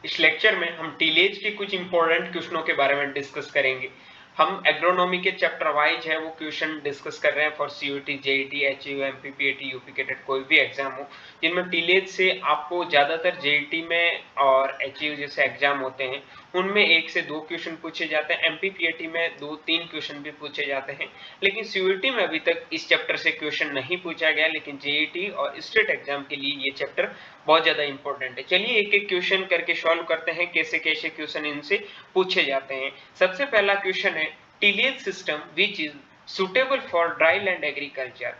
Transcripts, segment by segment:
इस लेक्चर में हम टीलेज के कुछ इंपॉर्टेंट क्वेश्चनों के बारे में डिस्कस करेंगे। हम एग्रोनॉमी के चैप्टर वाइज है वो क्वेश्चन डिस्कस कर रहे हैं फॉर सीयूटी, जेईटी, एचयू, एमपीपीएटी, यूपीकेटेट कोई भी एग्जाम हो, जिनमें टीलेज से आपको ज्यादातर जेईटी में और एचयू जैसे एग्जाम होते हैं उनमें 1 से 2 क्वेश्चन पूछे जाते हैं, एमपीपीएटी में 2-3 क्वेश्चन भी पूछे जाते हैं, लेकिन सीयूटी में अभी तक इस चैप्टर से क्वेश्चन नहीं पूछा गया, लेकिन जेईटी और स्टेट एग्जाम के लिए ये चैप्टर बहुत ज्यादा इंपॉर्टेंट है। चलिए एक एक क्वेश्चन करके सॉल्व करते हैं कैसे कैसे क्वेश्चन इनसे पूछे जाते हैं। सबसे पहला क्वेश्चन है tillage system which is suitable for dry land agriculture.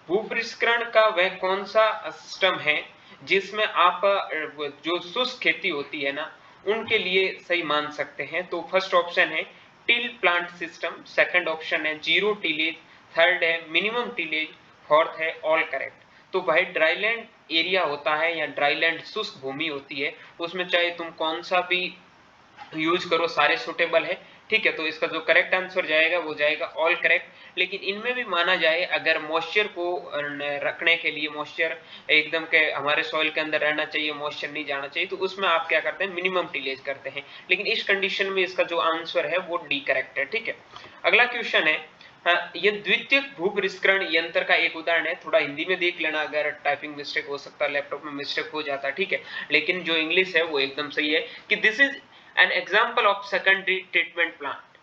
भूपरिष्करण का वह कौन सा सिस्टम है जिसमें आप जो शुष्क खेती होती है ना उनके लिए सही मान सकते हैं। तो फर्स्ट ऑप्शन है till plant system, second option है जीरो टिलेज, थर्ड है मिनिमम टिलेज, फोर्थ है ऑल करेक्ट। तो भाई ड्राईलैंड एरिया होता है या ड्राईलैंड शुष्क भूमि होती है, उसमें चाहे तुम कौन सा भी यूज करो सारे सुटेबल है, ठीक है। तो इसका जो करेक्ट आंसर जाएगा वो जाएगा ऑल करेक्ट। लेकिन इनमें भी माना जाए अगर मॉइस्चर को रखने के लिए, मॉइस्चर एकदम के हमारे सॉइल के अंदर रहना चाहिए, मॉइस्चर नहीं जाना चाहिए, तो उसमें आप क्या करते हैं मिनिमम टिलेज करते हैं। लेकिन इस कंडीशन में इसका जो आंसर है वो डी करेक्ट है, ठीक है। अगला क्वेश्चन है ये द्वितीयक भूपरिष्करण यंत्र का एक उदाहरण है। थोड़ा हिंदी में देख लेना, अगर टाइपिंग मिस्टेक हो सकता है, लैपटॉप में मिस्टेक हो जाता है, ठीक है। लेकिन जो इंग्लिश है वो एकदम सही है कि this is an example of secondary treatment plant,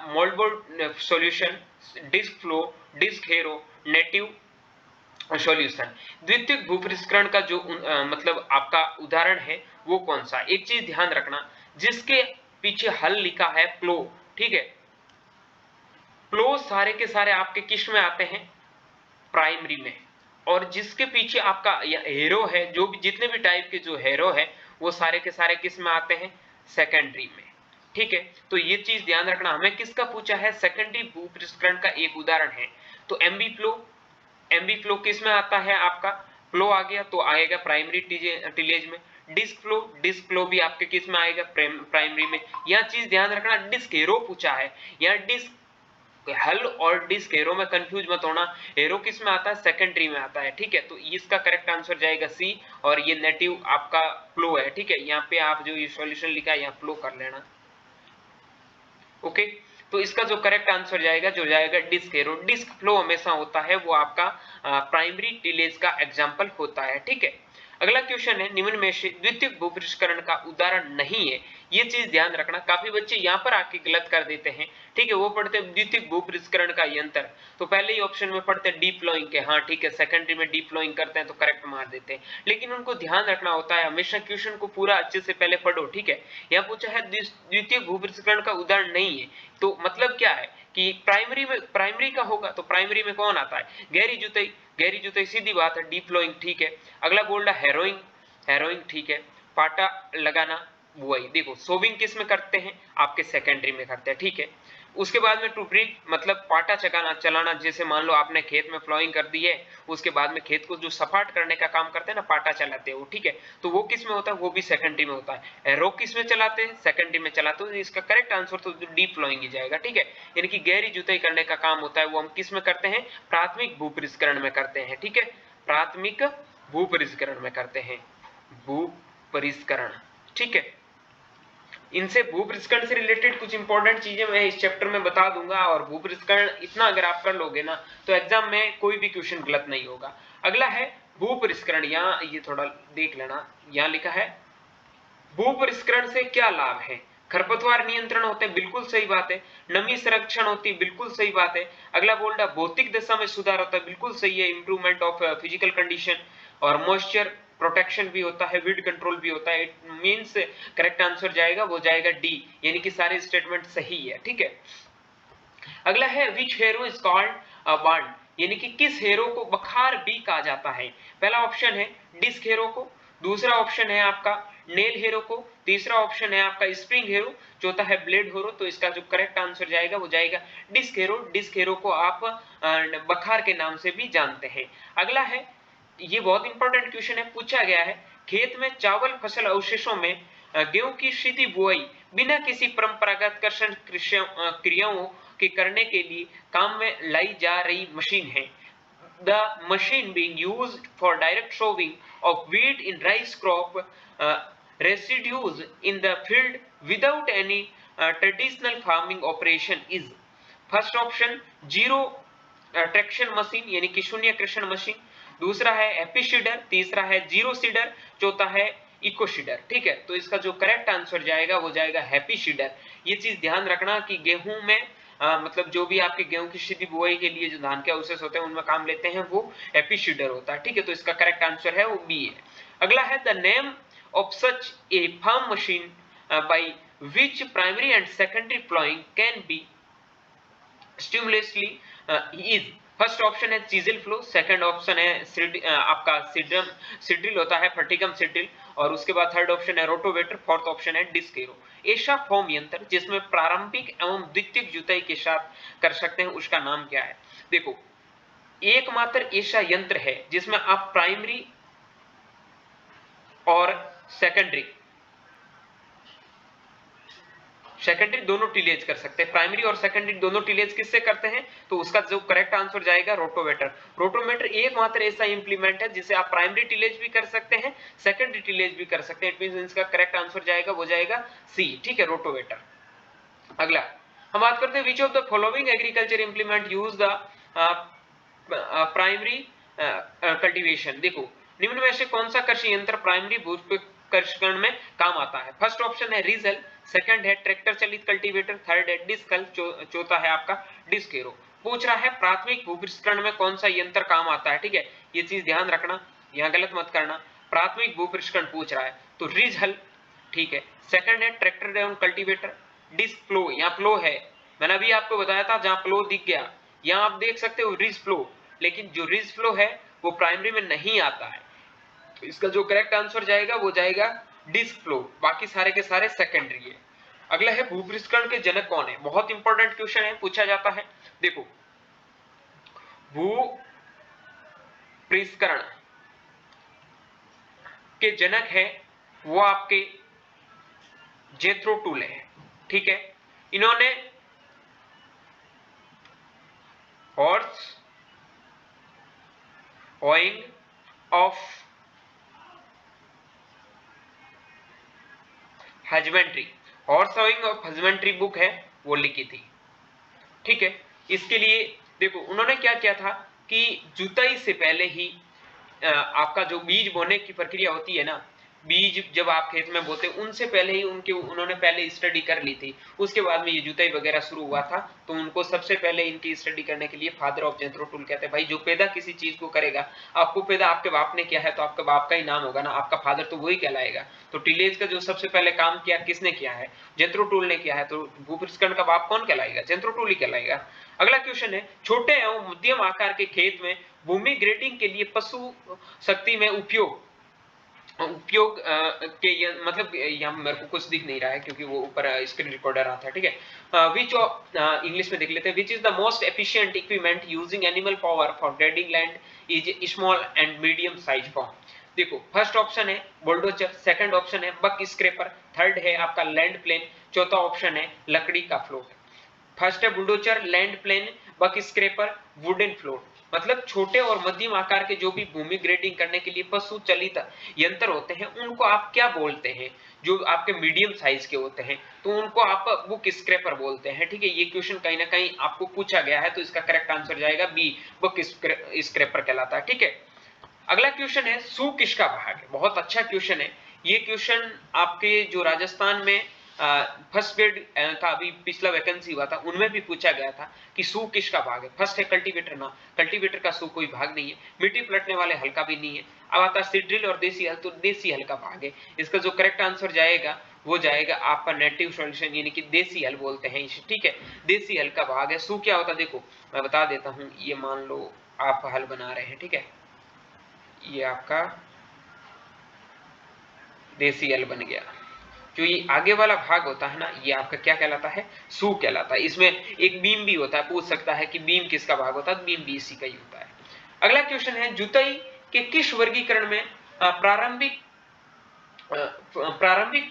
mouldboard solution, disc plough, disc harrow, native solution. द्वितीयक भूपरिष्करण का जो मतलब आपका उदाहरण है वो कौन सा। एक चीज ध्यान रखना, जिसके पीछे हल लिखा है प्लो, ठीक है, प्लो सारे के सारे आपके किस में आते हैं, प्राइमरी में। और जिसके पीछे आपका हेरो है, जो भी जितने भी टाइप के जो हेरो है वो सारे के सारे किस में आते हैं, सेकेंडरी में, ठीक है। तो ये चीज ध्यान रखना। हमें किसका पूछा है, सेकेंडरी भूपरिष्करण का एक उदाहरण है। तो एमबी फ्लो, एमबी फ्लो किस में आता है, आपका फ्लो आ गया तो आएगा प्राइमरी टिलेज में। डिस्क फ्लो भी आपके किस में आएगा, प्राइमरी में। यह चीज ध्यान रखना, डिस्क हेरो पूछा है, यह डिस्क हल और डिस्क हेरो में कंफ्यूज मत होना, हेरो किस में आता है, सेकेंडरी में आता है, ठीक है। तो इसका करेक्ट आंसर जाएगा सी, और ये नेटिव आपका फ्लो है, ठीक है। यहाँ पे आप जो ये सॉल्यूशन लिखा है यहाँ फ्लो कर लेना, ओके। तो इसका जो करेक्ट आंसर जाएगा जो जाएगा डिस्क हेरो। डिस्क फ्लो हमेशा होता है वो आपका प्राइमरी टिलेज का एग्जांपल होता है, ठीक है। अगला क्वेश्चन है निम्न में से द्वितीयक भूपरिष्करण का उदाहरण नहीं है। ये चीज ध्यान रखना, काफी बच्चे यहाँ पर आके गलत कर देते हैं, ठीक है। वो पढ़ते हैं द्वितीयक भूपरिष्करण का यंत्र, तो पहले ही ऑप्शन में पढ़ते हैं डीप्लॉइंग के, हाँ ठीक है, सेकेंडरी में डीप्लॉइंग करते हैं तो करेक्ट मार देते हैं। लेकिन उनको ध्यान रखना होता है, हमेशा क्वेश्चन को पूरा अच्छे से पहले पढ़ो, ठीक है। यहाँ पूछा है द्वितीयक भूपरिष्करण का उदाहरण नहीं है, तो मतलब क्या है कि प्राइमरी में, प्राइमरी का होगा तो प्राइमरी में कौन आता है, गहरी जुताई, गहरी जुताई सीधी बात है, डीप्लॉइंग, ठीक है। अगला बोल रहा हैरोइंग, हैरोइंग ठीक है। पाटा लगाना, बुआई, देखो सोविंग किस में करते हैं, आपके सेकेंडरी में करते हैं, ठीक है। उसके बाद में टू ब्रीड मतलब पाटा चलाना, चलाना, जैसे मान लो आपने खेत में फ्लोइंग कर दी है, उसके बाद में खेत को जो सपाट करने का काम करते हैं ना, पाटा चलाते हैं वो, ठीक है। तो वो किस में होता है, वो भी सेकेंडरी में होता है। एरो किस में चलाते हैं, सेकेंडरी में चलाते हैं। इसका करेक्ट आंसर तो डीप फ्लोइंग ही जाएगा, ठीक है। यानी कि गहरी जुताई करने का काम होता है वो हम किस में करते हैं, प्राथमिक भूपरिष्करण में करते हैं, ठीक है। प्राथमिक भूपरिष्करण में करते हैं, भूपरिष्करण, ठीक है। इनसे भूपरिष्करण से रिलेटेड कुछ इंपॉर्टेंट चीजें मैं इस चैप्टर में बता दूंगा, और भूपरिष्करण इतना अगर आप कर लोगे ना तो एग्जाम में कोई भी क्वेश्चन गलत नहीं होगा। अगला है भूपरिष्करण, यहाँ ये थोड़ा देख लेना, यहाँ लिखा है भूपरिष्करण से क्या लाभ है। खरपतवार नियंत्रण होते हैं, बिल्कुल सही बात है। नमी संरक्षण होती है, बिल्कुल सही बात है। अगला बोल रहा भौतिक दशा में सुधार होता है, बिल्कुल सही है, इंप्रूवमेंट ऑफ फिजिकल कंडीशन। और मॉइस्चर प्रोटेक्शन भी होता है, वीड कंट्रोल भी होता है। इट मींस करेक्ट आंसर जाएगा वो जाएगा डी, यानी कि सारे स्टेटमेंट सही है, ठीक है। अगला है विच हेरो इज कॉल्ड वांड, यानी कि किस हेरो को बखार बी कहा जाता है। पहला ऑप्शन है डिस्क हेरो को, दूसरा ऑप्शन है आपका नेल हेरो को, तीसरा ऑप्शन है आपका स्प्रिंग हेरो, चौथा है ब्लेड हेरो। तो इसका जो करेक्ट आंसर जाएगा वो जाएगा डिस्क हेरो। डिस्क हेरो को आप बखार के नाम से भी जानते हैं। अगला है, ये बहुत इंपॉर्टेंट क्वेश्चन है, पूछा गया है खेत में चावल फसल अवशेषों में गेहूं की सीधी बुआई बिना किसी परंपरागत कृषि क्रियाओं के करने के लिए काम में लाई जा रही मशीन है। The machine being used for direct sowing of wheat in rice crop residues in the field without any traditional farming operation is. First option zero traction machine यानी कि शून्य कृषण मशीन, दूसरा है एपिसीडर, तीसरा है जीरो सीडर, चौथा है इकोसीडर। ठीक है, तो इसका जो करेक्ट आंसर जाएगा वो जाएगा हैप्पीसीडर। ये चीज ध्यान रखना कि गेहूं में मतलब जो भी आपके गेहूं की सीधी बुआई के लिए जो धान के अवशेष होते हैं उनमें काम लेते हैं वो एपिसीडर होता है। ठीक है, तो इसका करेक्ट आंसर है वो बी है। अगला है the name of such a farm machine by which primary and secondary ploughing can be simultaneously is. First option है चीजल फ्लो, सेकंड ऑप्शन है आपका सिड्रिल होता है फर्टिकम सिड्रिल, और उसके बाद थर्ड ऑप्शन है रोटोवेटर, फोर्थ ऑप्शन है डिस्क एरो। ऐसा फॉर्म यंत्र जिसमें प्रारंभिक एवं द्वितीयक जुताई के साथ कर सकते हैं उसका नाम क्या है। देखो, एकमात्र ऐसा यंत्र है जिसमें आप प्राइमरी और सेकेंडरी दोनों टिलेज कर सकते हैं। प्राइमरी और सेकेंडरी दोनों टिलेज किससे करते हैं, तो उसका जो करेक्ट आंसर जाएगा रोटोवेटर। रोटोवेटर एकमात्र ऐसा इंप्लीमेंट है जिसे आप प्राइमरी टिलेज भी कर सकते हैं, सेकेंडरी टिलेज भी कर सकते हैं। इट मींस इसका करेक्ट आंसर जाएगा वो जाएगा सी। ठीक है, रोटोवेटर। अगला हम बात करते हैं which of the following agriculture implement use the primary cultivation. देखो, निम्न में से कौन सा कृषि यंत्र प्राइमरी भूस्पृष्ठकरण में काम आता है। फर्स्ट ऑप्शन है रीजल, सेकंड है ट्रैक्टर चलित कल्टीवेटर, थर्ड है डिस्कल, चौथा है आपका डिस्क एरो। पूछ रहा है प्राथमिक भूपृष्ठकरण में कौन सा यंत्र काम आता है। ठीक है, ये चीज ध्यान रखना, यहाँ गलत मत करना। प्राथमिक भूपृष्ठकरण पूछ रहा है तो रीजल, ठीक है। सेकंड है ट्रैक्टर एवं कल्टीवेटर, डिस्क फ्लो, यहाँ फ्लो है, मैंने अभी आपको बताया था जहां फ्लो दिख गया, यहाँ आप देख सकते हो रिज फ्लो, लेकिन जो रिज फ्लो है वो प्राइमरी में नहीं आता है, तो इसका जो करेक्ट आंसर जाएगा वो जाएगा डिस्क फ्लो, बाकी सारे के सारे सेकेंडरी है। अगला है भूपृष्ठकरण के जनक कौन है, बहुत इंपॉर्टेंट क्वेश्चन है, पूछा जाता है। देखो, भूपृष्ठकरण के जनक है वो आपके जेथ्रो टूले है। ठीक है, इन्होंने horse owing of husbandry, horse owing of husbandry book है वो लिखी थी। ठीक है, इसके लिए देखो उन्होंने क्या किया था कि जुताई से पहले ही आपका जो बीज बोने की प्रक्रिया होती है ना, बीज जब आप खेत में बोते उनसे पहले ही उन्होंने पहले स्टडी कर ली थी, उसके बाद में ये जुताई वगैरह शुरू हुआ था। तो उनको सबसे पहले इनकी स्टडी करने के लिए फादर ऑफ जेथ्रो-टूल कहते हैं। भाई जो पैदा किसी चीज को करेगा, आपको पैदा आपके बाप ने किया है तो आपके बाप का ही नाम होगा ना, आपका फादर तो वही कहलाएगा। तो टिलेज का जो सबसे पहले काम किया किसने किया है, जेथ्रो-टूल ने किया है, तो भूपृष्ठकरण का बाप कौन कहलाएगा, जेथ्रो-टूल ही कहलाएगा। अगला क्वेश्चन है छोटे एवं मध्यम आकार के खेत में भूमि ग्रेडिंग के लिए पशु शक्ति में उपयोग के मतलब यहाँ मेरे को कुछ दिख नहीं रहा है क्योंकि वो ऊपर स्क्रीन रिकॉर्डर आता है। ठीक है, विच ऑफ इंग्लिश में देख लेते हैं, which is the most efficient equipment using animal power for grading land is small and medium size form. देखो, फर्स्ट ऑप्शन है बुलडोजर, सेकंड ऑप्शन है बक स्क्रैपर, थर्ड है आपका लैंड प्लेन, चौथा ऑप्शन है लकड़ी का फ्लोट। फर्स्ट है बुलडोजर, लैंड प्लेन, बक स्क्रैपर, वुडन फ्लोट। मतलब छोटे और मध्यम आकार के जो भी भूमि ग्रेडिंग करने के लिए पशु चलित यंत्र होते हैं उनको आप क्या बोलते हैं, जो आपके मीडियम साइज के होते हैं तो उनको आप बुक स्क्रैपर बोलते हैं। ठीक है, ये क्वेश्चन कहीं ना कहीं आपको पूछा गया है तो इसका करेक्ट आंसर जाएगा बी, बुक स्क्रैपर कहलाता है। ठीक है, अगला क्वेश्चन है सू किसका भाग है, बहुत अच्छा क्वेश्चन है ये। क्वेश्चन आपके जो राजस्थान में फर्स्ट ग्रेड का अभी पिछला वैकेंसी हुआ था उनमें भी पूछा गया था कि सू किसका भाग है। फर्स्ट है कल्टीवेटर, ना कल्टीवेटर का सू कोई भाग नहीं है, मिट्टी पलटने वाले हल का भी नहीं है। अब आता है सीड्रिल और देसी हल, तो देसी हल का भाग है। इसका जो करेक्ट आंसर जाएगा वो जाएगा आपका नेटिव सॉल्यूशन यानी कि देसी हल बोलते हैं इसे। ठीक है, देसी हल का भाग है। सू क्या होता है देखो मैं बता देता हूँ, ये मान लो आप हल बना रहे हैं, ठीक है, ये आपका देसी हल बन गया, जो ये आगे वाला भाग होता है ना ये आपका क्या कहलाता है, सू कहलाता है। इसमें एक बीम भी होता है, पूछ सकता है कि बीम किसका भाग होता है, बीम भी इसी का ही होता है। अगला क्वेश्चन है जुताई के किस वर्गीकरण में प्रारंभिक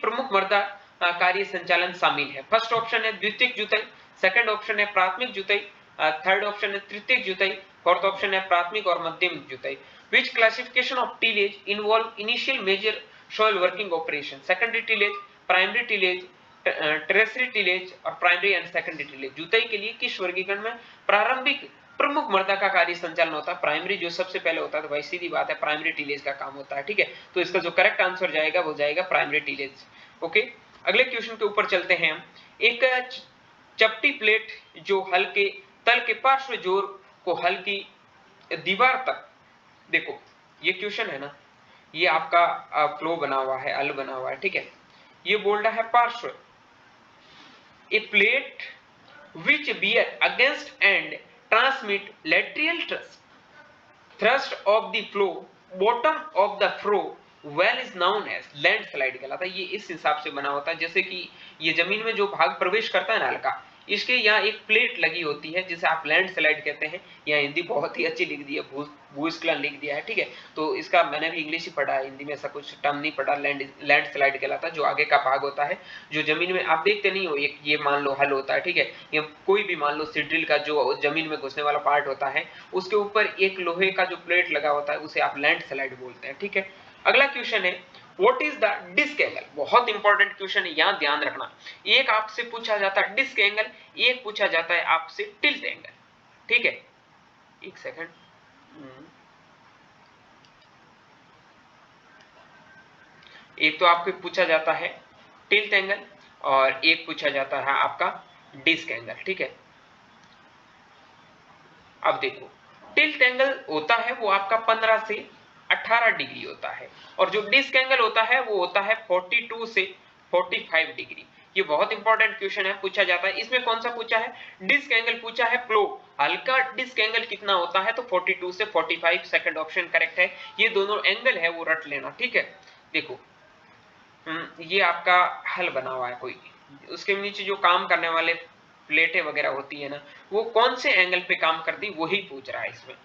प्रमुख मृदा कार्य संचालन शामिल है। फर्स्ट ऑप्शन है द्वितीयक जुताई, सेकंड ऑप्शन है प्राथमिक जुताई, थर्ड ऑप्शन है तृतीयक जुताई, फोर्थ ऑप्शन है प्राथमिक और मध्यम जुताई। Which classification of tillage involve initial major soil working operation? Secondary tillage, primary tillage, tertiary tillage और प्राइमरी एंड सेकेंडरी टिलेज। जुताई के लिए किस वर्गीकरण में प्रारंभिक प्रमुख मृदा का कार्य संचालन होता है? प्राइमरी जो सबसे पहले होता है, तो भाई सीधी बात है प्राइमरी टिलेज का काम होता है, ठीक है। तो इसका जो करेक्ट आंसर जाएगा वो जाएगा प्राइमरी टिलेज। ओके, अगले क्वेश्चन के ऊपर चलते हैं हम। एक चपटी प्लेट जो हल के तल के पार्श्व जोर को हल की दीवार तक, देखो ये क्वेश्चन है ना, ये आपका फ्लो बना हुआ है, अल बना हुआ है, ठीक है। ये बोल रहा है पार्श्व, ए plate which bear against and transmit lateral thrust of the flow bottom of the flow well is known as landslide कहलाता है। ये इस हिसाब से बना होता है जैसे कि ये जमीन में जो भाग प्रवेश करता है ना हल्का, इसके यहाँ एक प्लेट लगी होती है जिसे आप लैंडस्लाइड कहते हैं। यहाँ हिंदी बहुत ही अच्छी लिख दी है, भूस्खलन लिख दिया है, ठीक है। तो इसका मैंने भी इंग्लिश ही पढ़ा है, हिंदी में ऐसा कुछ टर्म नहीं पढ़ा। लैंडस्लाइड कहलाता है, जो आगे का भाग होता है, जो जमीन में आप देखते नहीं हो, ये मान लो हल होता है, ठीक है। ये कोई भी मान लो सीड्रिल का जो जमीन में घुसने वाला पार्ट होता है, उसके ऊपर एक लोहे का जो प्लेट लगा होता है उसे आप लैंडस्लाइड बोलते हैं, ठीक है। अगला क्वेश्चन है what is the disc angle. बहुत इंपॉर्टेंट क्वेश्चन है, यहां ध्यान रखना। एक आपसे पूछा जाता है डिस्क एंगल, एक पूछा जाता है आपसे टिल्ट एंगल, ठीक है। एक सेकंड, एक तो आपको पूछा जाता है टिल्ट एंगल और एक पूछा जाता है आपका डिस्क एंगल, ठीक है। अब देखो टिल्ट एंगल होता है वो आपका 15 से 18 डिग्री होता है, और जो डिस्क एंगल होता है वो होता है 42 से 45 डिग्री। ये बहुत इंपॉर्टेंट क्वेश्चन है, पूछा जाता है। इसमें कौन सा पूछा है? डिस्क एंगल पूछा है। फ्लो हल्का डिस्क एंगल कितना होता है? तो 42 से 45। सेकंड ऑप्शन करेक्ट है। ये दोनों एंगल है वो रट लेना, ठीक है। देखो ये आपका हल बना हुआ है कोई, उसके नीचे जो काम करने वाले प्लेटें वगैरह होती है ना, वो कौन से एंगल पे काम करती, वही पूछ रहा है इसमें।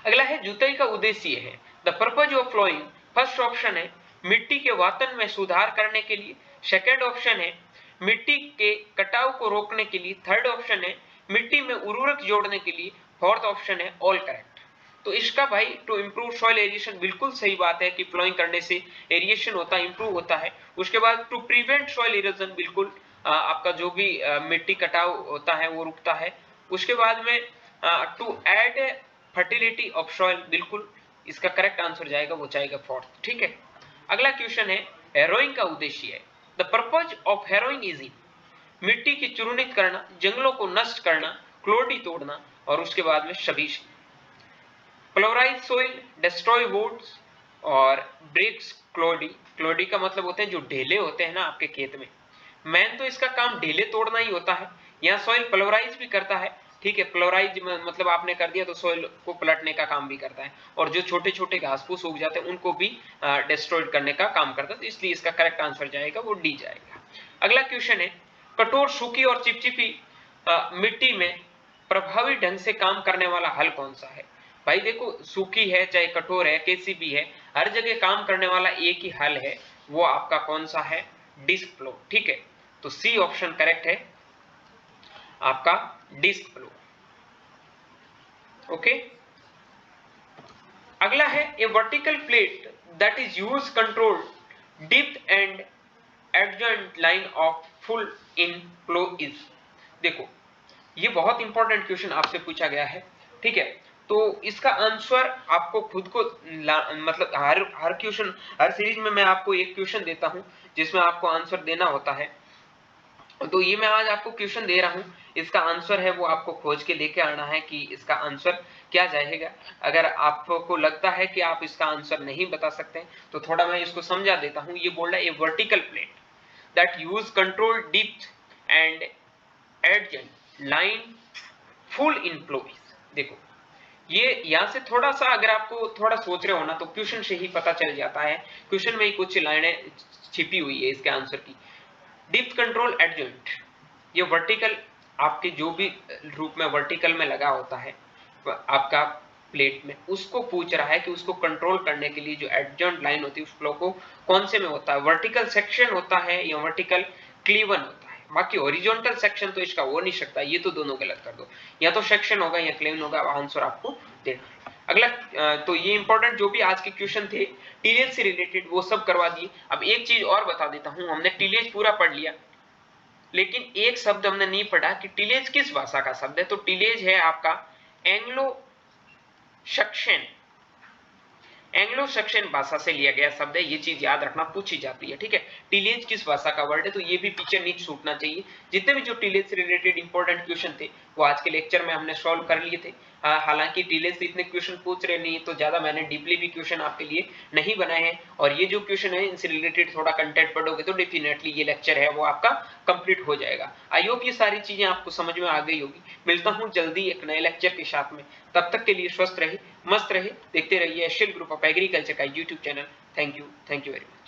अगला है जुताई का उद्देश्य है, the purpose of ploughing. First option है मिट्टी के वातन में सुधार करने के लिए। सेकंड ऑप्शन है मिट्टी के कटाव को रोकने के लिए। थर्ड ऑप्शन है मिट्टी में उर्वरक जोड़ने के लिए। फोर्थ ऑप्शन है ऑल करेक्ट। तो इसका भाई टू इंप्रूव सॉइल एरिएशन, बिल्कुल सही बात है कि प्लॉइंग करने से एरिएशन होता है, इंप्रूव होता है। उसके बाद टू प्रिवेंट सॉइल इरोजन, बिल्कुल आपका जो भी मिट्टी कटाव होता है वो रुकता है। उसके बाद में to add fertility of soil, बिल्कुल इसका करेक्ट आंसर जाएगा वो जाएगा फोर्थ, ठीक है। अगला क्वेश्चन है हैरोइंग का उद्देश्य है, the purpose of harrowing is in. मिट्टी की चूर्णित करना, जंगलों को नष्ट करना, क्लोडी तोड़ना, और उसके बाद में सभी क्लोराइज सोइल, डिस्ट्रॉय वुड्स और ब्रेक्स क्लोडी। क्लोडी का मतलब होते हैं जो ढेले होते हैं ना आपके खेत में। मैन तो इसका काम ढेले तोड़ना ही होता है। यहाँ सॉइल प्लोराइज भी करता है, ठीक है। प्लोराइज मतलब आपने कर दिया तो सॉइल को पलटने का काम भी करता है, और जो छोटे छोटे घास फूस उग जाते हैं उनको भी डिस्ट्रॉय करने का काम करता है। तो इसलिए इसका करेक्ट आंसर जाएगा वो डी जाएगा। अगला क्वेश्चन है कठोर, सूखी और चिपचिपी मिट्टी में प्रभावी ढंग से काम करने वाला हल कौन सा है? भाई देखो सूखी है चाहे कठोर है कैसी भी है, हर जगह काम करने वाला एक ही हल है, वो आपका कौन सा है? डिस्क फ्लो, ठीक है। तो सी ऑप्शन करेक्ट है आपका डिस्क फ्लो। ओके, अगला है a vertical plate that is use control depth and adjust line of full in plough is. देखो ये बहुत इंपॉर्टेंट क्वेश्चन आपसे पूछा गया है, ठीक है। तो इसका आंसर आपको खुद को मतलब हर क्वेश्चन, हर सीरीज में मैं आपको एक क्वेश्चन देता हूं जिसमें आपको आंसर देना होता है। तो ये मैं आज आपको क्वेश्चन दे रहा हूं, इसका आंसर है वो आपको खोज के लेके आना है कि इसका आंसर क्या जाएगा। अगर आपको लगता है कि आप इसका आंसर नहीं बता सकते तो थोड़ा मैं इसको समझा देता हूं। ये बोल रहा है a vertical plate that use control depth and adjust line full in plough. देखो ये यहां से थोड़ा सा अगर आपको थोड़ा सोच रहे हो ना तो क्वेश्चन से ही पता चल जाता है, क्वेश्चन में ही कुछ लाइनें छिपी हुई है इसके आंसर की। डेप्थ कंट्रोल एडजॉइंट, ये वर्टिकल आपके जो भी रूप में वर्टिकल में लगा होता है आपका प्लेट में, उसको पूछ रहा है कि उसको कंट्रोल करने के लिए जो एडजॉइंट लाइन होती है उस फ्लो को कौन से में होता है, वर्टिकल सेक्शन होता है या वर्टिकल क्लीवन होता है। बाकी हॉरिजॉन्टल सेक्शन तो इसका हो नहीं सकता, ये तो दोनों गलत कर दो, या तो सेक्शन होगा या क्लीवन होगा, आंसर आपको देना है। अगला तो ये इंपॉर्टेंट जो भी आज के क्वेश्चन थे टीलेज से रिलेटेड वो सब करवा दिए। अब एक चीज और बता देता हूं, हमने टीलेज पूरा पढ़ लिया, लेकिन एक शब्द हमने नहीं पढ़ा कि टीलेज किस भाषा का शब्द है। तो टीलेज है आपका एंग्लो सक्सन, एंग्लो सक्सन भाषा से लिया गया शब्द है। ये चीज याद रखना, पूछी जाती है, ठीक है। टीलेज किस भाषा का वर्ड है, तो ये भी पीछे नहीं छूटना चाहिए। जितने भी जो टीलेज से रिलेटेड इंपॉर्टेंट क्वेश्चन थे वो आज के लेक्चर में हमने सॉल्व कर लिए थे। हालांकि टीलेज से इतने क्वेश्चन पूछ रहे नहीं तो ज्यादा मैंने डीपली भी क्वेश्चन आपके लिए नहीं बनाए हैं, और ये जो क्वेश्चन है इनसे रिलेटेड थोड़ा कंटेंट पढ़ोगे तो डेफिनेटली ये लेक्चर है वो आपका कंप्लीट हो जाएगा। आई होप ये सारी चीजें आपको समझ में आ गई होगी। मिलता हूं जल्दी एक नए लेक्चर के साथ में, तब तक के लिए स्वस्थ रहे, मस्त रहे, देखते रहिए एशियल ग्रुप ऑफ एग्रीकल्चर का YouTube channel. Thank you very much.